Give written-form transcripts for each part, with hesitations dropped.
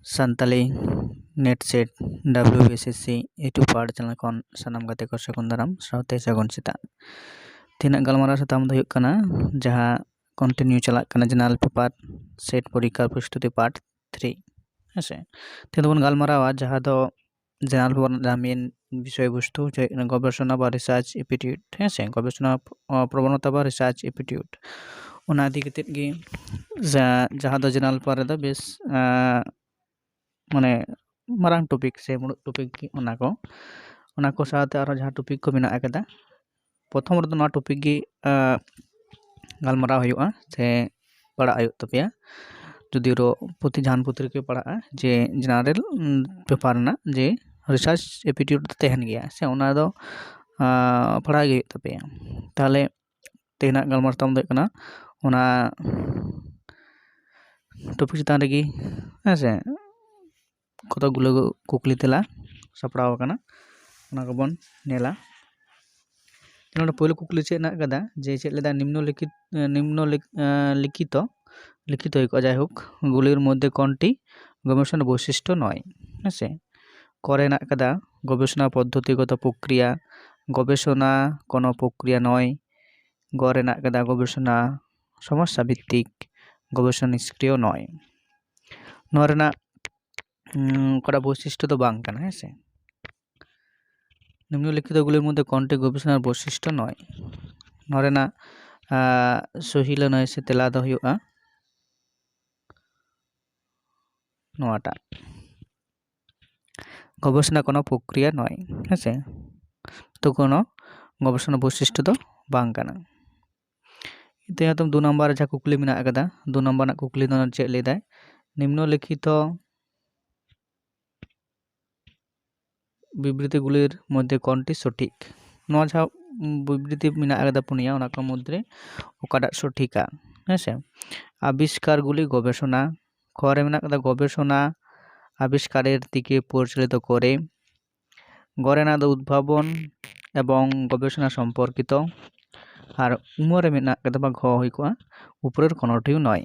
Santali net set WBSSC YouTube पाड़ channel खन सानाम गाते को सागुन दाराम सावते सागुन सेताग तीना गलमारा साताम दो हुयुग कना जहां कंटिन्यू चलाक कना जेनारेल पेपर सेट परीक्षा प्रस्तुति पार्ट 3 हेसे तीना बन गलमारावा जहां दो जेनारेल पेपर जहां मेन विषय वस्तु गवेषणा बा रिसार्च एपिट्यूड हेसे गवेषणा प्रवणता बा रिसार्च एपिट्यूड ओना इदि कतेद गे जहां दो जेनारेल पेपर रे दो बेस माने मारांग टॉपिक से मुड़ुक टॉपिक ओना को साथे आरो जहां टॉपिक को मेना आकदा प्रथम रे ना टॉपिक गी गलमाराव हुयुआ से पढ़ा आयु तपेया जुदी रो पुथि जहान पुत्री के पढ़ा जे जेनारेल पेपर ना जे रिसर्च एपिट्यूड तहन गया से ओना दो पढ़ा गे तपेया ताले तेना गलमाराव तम दो कना ओना टॉपिक चितान रेगी हेसे कतगुलो कुकली तेला सपड़ाव कना ओना को बन नेला नोडे पहले कुकली चेक ना कदा जे चेक लेदा निम्नलिखित को जाय होक गुलिर मध्य कोनटी गवेषणा वैशिष्ट्य नय हेसे करे ना कदा गवेषणा पद्धतिगत प्रक्रिया गवेषणा कोनो प्रक्रिया नय गरे ना कदा गवेषणा समस्या भित्तिक गवेषणा निष्क्रिय नय नरेना कड़ा वैशिष्ट्य तो बांग कना हेसे निम्नलिखित गुलिर मध्य कोनटी गवेषणा वैशिष्ट्य नय नरेना सही नय से तेला दो हुयुआ नोआटा गवेषणा कोनो प्रक्रिया नय हेसे तो कोनो गवेषणा वैशिष्ट्य तो बांग कना इते तुम 2 नंबर जा कुकली मेना कदा 2 नंबर ना कुकली दो चेक लेदाय निम्नलिखित विबृतिगुलिर मध्य कोनटी सठिक नोआ जा विबृति मेना कदा पुनिया ओना को मध्य ओकाटा सठिका हेसे आविष्कारगुली गवेषणा करे मेना कदा गवेषणा आविष्कारेर दिके परिचालित करे गरेना दो उद्भावन एवं गवेषणा सम्पर्कित और उमरे मेना कदा बा घ हुइकोआ ऊपरेर कोनोटी नय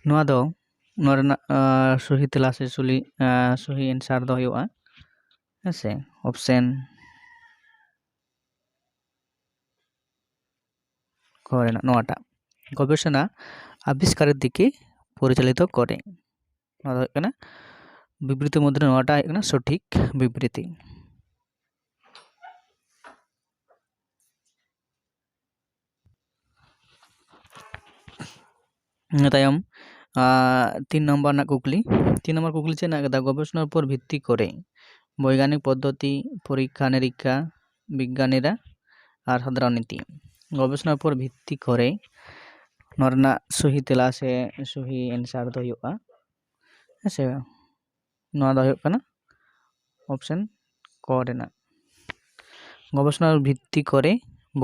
नोआ दो नोरेना सही तेला से सही आंसर दो हुयुआ हेसे ऑप्शन करेना नोआटा गवेषणा आविष्कारेर दिके परिचालित करे नोआ दो हुयुग कना विबृति मध्य नोआटा हुयुग कना सठिक विबृति तायम 3 नंबर ना कुकली 3 नंबर कुकली चेक ना कदा गवेषणार पर भित्ति करे वैज्ञानिक पद्धति परीक्षा निरीक्षा विज्ञानीरा और साधारण नीति गवेषणार पर भित्ति करे नरना सही तेला से सही आंसर दो हुयुआ हेसे नोआ दो हुयुग कना ऑप्शन क रेना गवेषणार भित्ति करे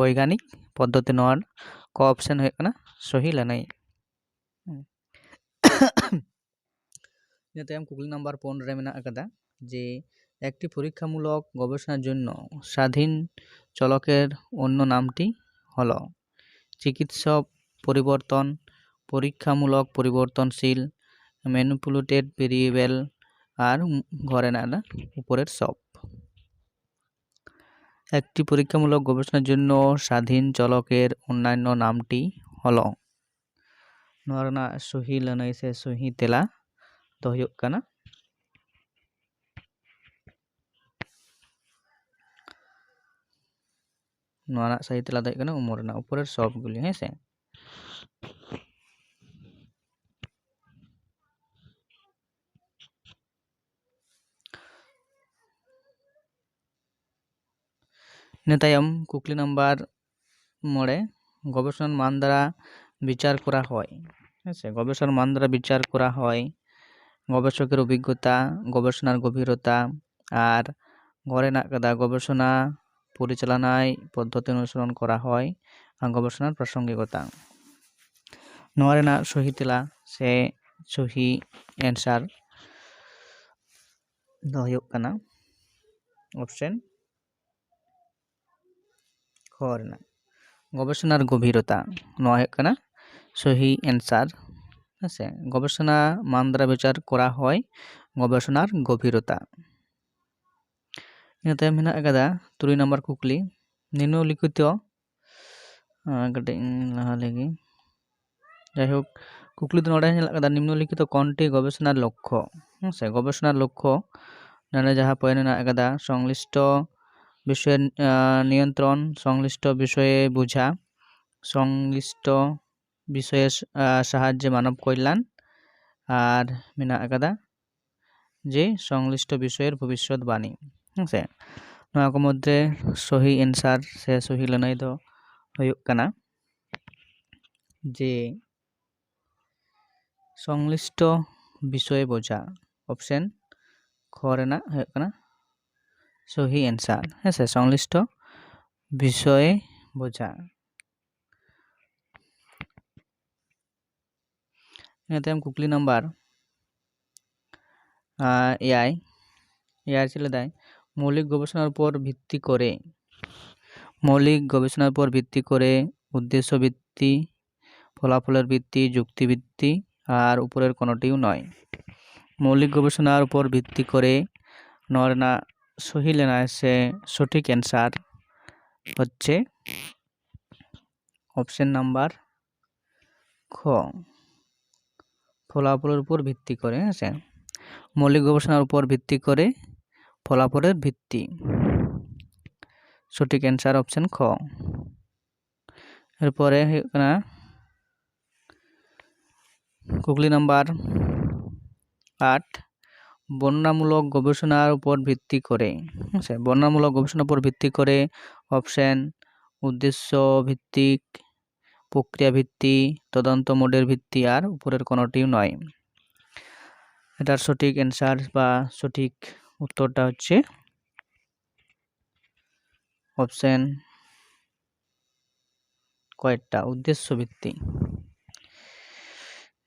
वैज्ञानिक पद्धति नोआ क ऑप्शन हुयुग कना सही लानाय कुकली नम्बर 15 मेना कदा जे একটি পরীক্ষামূলক গবেষণার জন্য স্বাধীন চলকের অন্য নামটি হলো চিকিৎসক পরিবর্তন পরীক্ষামূলক পরিবর্তনশীল ম্যানিপুলেটেড ভেরিয়েবল আর ঘরে না উপরের সব একটি পরীক্ষামূলক গবেষণার জন্য স্বাধীন চলকের অন্যান্য নামটি হলো नोरना सही लनय से सही तेला तो हुयुग कना नोना सही तेला दो हुयुग कना उमरना ऊपरेर सब गुली हेसे नेतायम कुकली नम्बर 9 गवेषणा मान द्वारा विचार करा हय हेसे गवेषणा मान द्वारा विचार करा हय गवेषकेर अभिज्ञता गवेषणार गभीरता और घरे ना कदा गवेषणा परिचालनाय पद्धति अनुसरण करा हय और गवेषणार प्रासंगिकता नोआ रेना सही तेला से सही आंसर दो हुयुग कना ऑप्शन ख रेना गवेषणार गभीरता नोआ हुयुग कना सही आंसर আছে গবেষণা মান দ্বারা বিচার করা হয় গবেষণার গভীরতা। ᱤᱱᱟᱹ ᱛᱟᱭᱚᱢ ᱢᱮᱱᱟᱜ ᱟᱠᱟᱫᱟ 3 নম্বর ᱠᱩᱠᱞᱤ নিম্নলিখিত ᱠᱟᱹᱴᱤᱡ ᱞᱟᱦᱟ ᱞᱮᱜᱮ যাই হোক কুকলি ᱫᱚ ᱱᱚᱰᱮ ᱧᱮᱞ ᱟᱠᱟᱫᱟ নিম্নলিখিত কোনটি গবেষণার লক্ষ্য হ্যাঁ গবেষণার লক্ষ্য নড়ে যাহা পয়েন্ট মেনাᱜ আকাদা সংশ্লিষ্ট বিষয়ের নিয়ন্ত্রণ সংশ্লিষ্ট বিষয়ে বোঝা সংশ্লিষ্ট বিষয়ে সাহায্যে মানব কল্যাণ আর মেনাᱜ আকাদা যে সংশ্লিষ্ট বিষয়ের ভবিষ্যৎবাণী হ্যাঁ ᱱᱚᱣᱟ ᱠᱚ ᱢᱚᱫᱽᱫᱷᱮ ᱥᱚᱦᱤ ᱮᱱᱥᱟᱨ ᱥᱮ ᱥᱚᱦᱤ ᱞᱟᱹᱱᱟᱹᱭ ᱫᱚ ᱦᱩᱭᱩᱜ ᱠᱟᱱᱟ ᱡᱮ সংশ্লিষ্ট বিষয় বোঝা অপশন খ রেনাᱜ ᱦᱩᱭᱩᱜ ᱠᱟᱱᱟ সহি এনসার হ্যাঁ সংশ্লিষ্ট বিষয়ে বোঝা। ᱤᱱᱟᱹ ᱛᱟᱭᱚᱢ ᱠᱩᱠᱞᱤ নাম্বার 8 ᱪᱮᱫ ᱞᱮᱫᱟᱭ মৌলিক গবেষণার উপর ভিত্তি করে উদ্দেশ্য ভিত্তি ফলাফলের ভিত্তি যুক্তি ভিত্তি আর উপরের কোনোটিও নয়। মৌলিক গবেষণার উপর ভিত্তি করে নওয়া ᱨᱮᱱᱟᱜ সহি লেনায় সে সঠিক অ্যান্সার হচ্ছে অপশন নাম্বার খ ফলাফলের উপর ভিত্তি করে হ্যাঁ মৌলিক গবেষণার উপর ভিত্তি করে ফলাফলের ভিত্তি সঠিক অ্যান্সার অপশন খ। এরপরে ᱦᱩᱭᱩᱜ ᱠᱟᱱᱟ কুকলি নাম্বার 8 বর্ণনামূলক গবেষণার উপর ভিত্তি করে বর্ণনামূলক গবেষণার উপর ভিত্তি করে অপশন উদ্দেশ্য ভিত্তিক প্রক্রিয়া ভিত্তি তদন্ত মোডের ভিত্তি আর উপরের কোনোটিও নয়। এটার সঠিক অ্যান্সার বা সঠিক উত্তরটা হচ্ছে অপশন কয়টা উদ্দেশ্য ভিত্তি।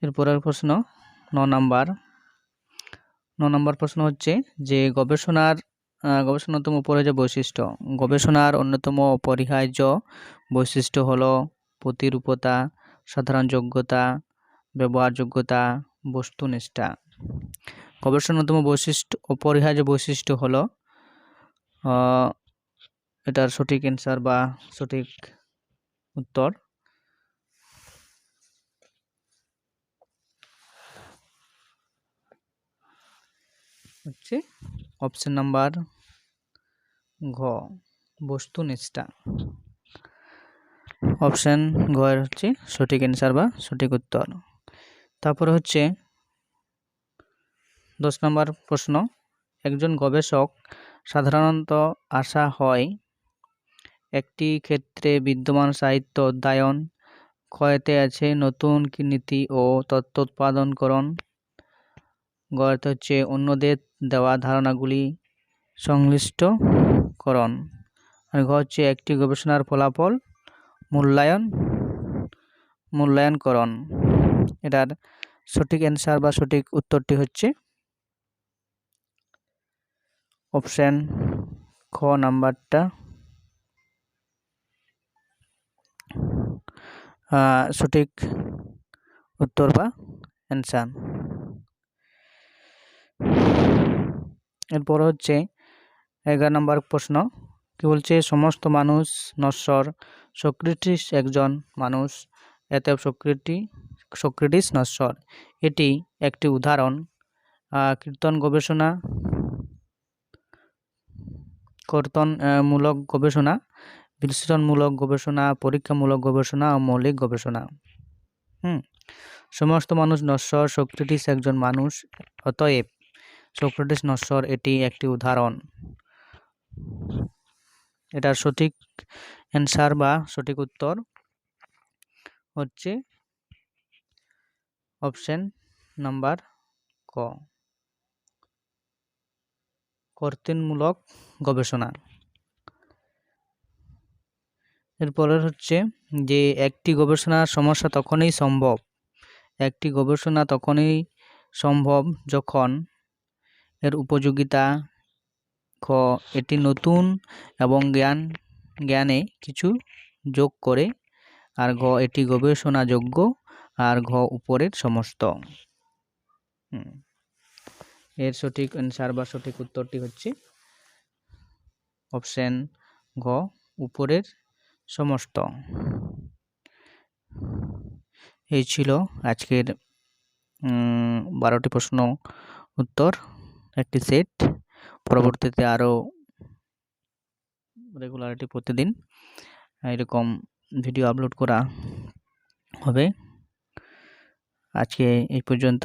এরপরের প্রশ্ন 9 নম্বর প্রশ্ন হচ্ছে যে গবেষণার অন্যতম অপরিহার্য বৈশিষ্ট্য গবেষণার অন্যতম অপরিহার্য বৈশিষ্ট্য হলো প্রতিরূপতা সাধারণ যোগ্যতা ব্যবহারযোগ্যতা বস্তুনিষ্ঠা। গবেষণার অন্যতম অপরিহার্য বৈশিষ্ট্য হলো এটার সঠিক অ্যান্সার বা সঠিক উত্তর হচ্ছে অপশন নাম্বার ঘ বস্তুনিষ্ঠা। অপশন ঘ এর হচ্ছে সঠিক অ্যান্সার বা সঠিক উত্তর। তারপরে হচ্ছে 10 নম্বর প্রশ্ন একজন গবেষক সাধারণত আশা হয় একটি ক্ষেত্রে বিদ্যমান সাহিত্য অধ্যয়ন ক্ষয়তে আছে নতুন নীতি ও তথ্য উৎপাদনকরণ গড়তে হচ্ছে অন্যদের দেওয়া ধারণাগুলি সংশ্লিষ্টকরণ আর ঘ হচ্ছে একটি গবেষণার ফলাফল মূল্যায়নকরণ। এটার সঠিক অ্যান্সার বা সঠিক উত্তরটি হচ্ছে অপশন খ নাম্বারটা সঠিক উত্তর বা অ্যান্সার। এরপর হচ্ছে 11 নম্বর প্রশ্ন কি বলছে সমস্ত মানুষ নশ্বর সক্রেটিস একজন মানুষ অতএব সক্রেটিস নশ্বর এটি একটি উদাহরণ কর্তনমূলক গবেষণা বিশ্লেষণমূলক গবেষণা পরীক্ষামূলক গবেষণা ও মৌলিক গবেষণা। সমস্ত মানুষ নশ্বর সক্রেটিস একজন মানুষ অতএব সক্রেটিস নশ্বর এটি একটি উদাহরণ। এটার সঠিক অ্যান্সার বা সঠিক উত্তর হচ্ছে অপশন নাম্বার ক কর্তনমূলক গবেষণা। এরপরের হচ্ছে যে একটি গবেষণার সমস্যা তখনই সম্ভব যখন এর উপযোগিতা খ এটি নতুন এবং জ্ঞানে কিছু যোগ করে আর ঘ এটি গবেষণাযোগ্য আর ঘ উপরের সমস্ত। এর সঠিক অ্যান্সার বা সঠিক উত্তরটি হচ্ছে অপশন ঘ, উপরের সমস্ত। এই ছিল আজকের 12টি প্রশ্ন উত্তর, একটি সেট। পরবর্তীতে আরও রেগুলারিটি প্রতিদিন এরকম ভিডিও আপলোড করা হবে। আজকে এই পর্যন্ত।